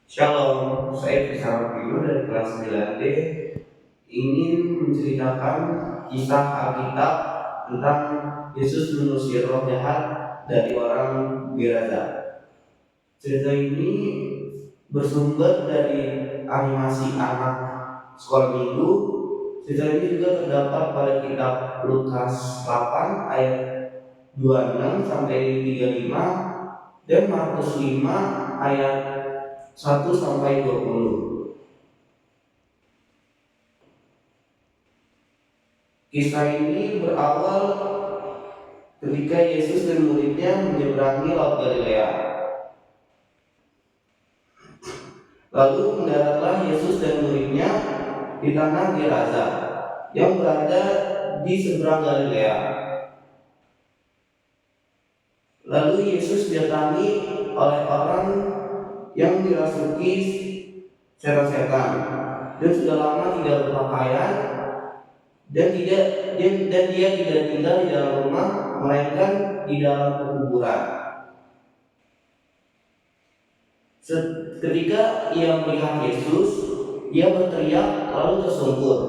Shalom, saya Krisna Pino dari kelas 9D ingin menceritakan kisah Alkitab tentang Yesus mengusir roh jahat dari orang Gerasa. Cerita ini bersumber dari animasi anak sekolah minggu. Cerita ini juga terdapat pada kitab Lukas 8 ayat 26 sampai 35 dan Markus 5 ayat 1 sampai 20. Kisah ini berawal ketika Yesus dan muridnya menyeberangi Laut Galilea. Lalu mendaratlah Yesus dan muridnya di tanah Gerasa yang berada di seberang Galilea. Lalu Yesus didatangi oleh orang yang dirasuki setan-setan dan sudah lama tidak berpakaian dan dia tidak tinggal di dalam rumah melainkan di dalam pekuburan. Ketika ia melihat Yesus, ia berteriak lalu tersungkur.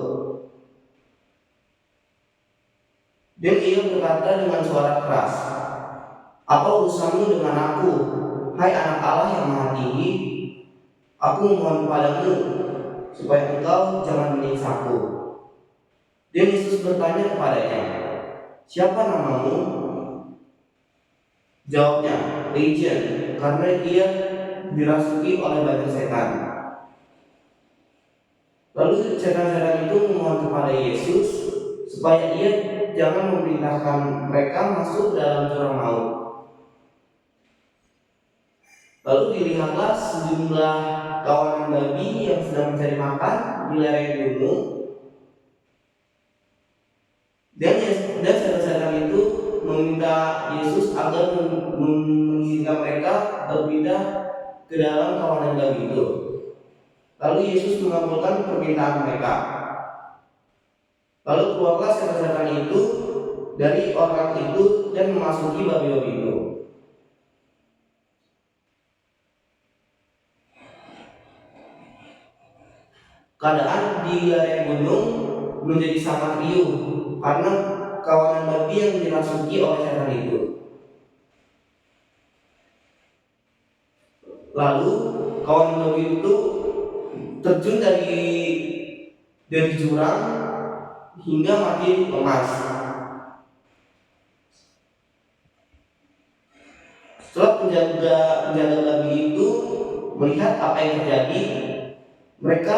Dan ia berkata dengan suara keras, "Apa urusanmu dengan aku, hai anak Allah yang maha tinggi? Aku memohon padamu supaya engkau jangan menyiksaku." Dan Yesus bertanya kepadanya, "Siapa namamu?" Jawabnya, "Legion," karena dia dirasuki oleh banyak setan. Lalu setan-setan itu memohon kepada Yesus supaya ia jangan memerintahkan mereka masuk dalam jurang maut. Lalu dilihatlah sejumlah kawanan babi yang sedang mencari makan di lereng gunung. Dan setan-setan itu meminta Yesus agar mengizinkan mereka berpindah ke dalam kawanan babi itu. Lalu Yesus mengabulkan permintaan mereka. Lalu keluarlah setan-setan itu dari orang itu dan memasuki babi-babi itu. Keadaan di lereng gunung menjadi sangat riuh karena kawanan babi yang dirasuki oleh setan itu. Lalu kawanan babi itu terjun dari jurang hingga mati lemas. Setelah penjaga babi itu melihat apa yang terjadi, mereka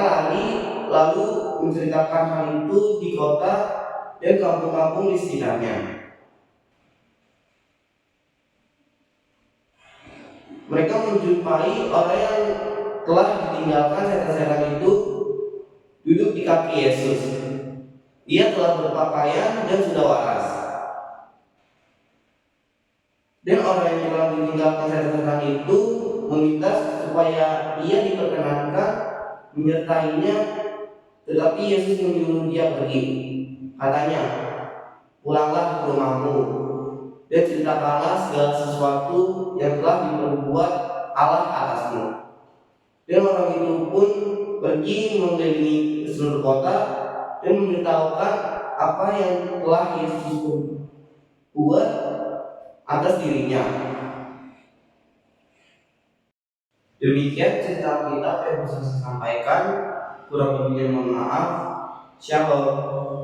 lari lalu menceritakan hal itu di kota dan kampung-kampung di sekitarnya. Mereka menjumpai orang yang telah ditinggalkan setan-setan itu duduk di kaki Yesus. Ia telah berpakaian dan sudah waras. Dan orang yang telah ditinggalkan setan-setan itu meminta supaya ia diperkenankan menyertainya, tetapi Yesus menyuruh dia pergi. Katanya, "Pulanglah ke rumahmu dan ceritakanlah segala sesuatu yang telah diperbuat Allah atasmu." Dan orang itu pun pergi mengelilingi seluruh kota dan memberitahukan apa yang telah Yesus buat atas dirinya. Demikian cerita kita yang bisa saya sampaikan. Kurang lebihnya mohon maaf. Shalom.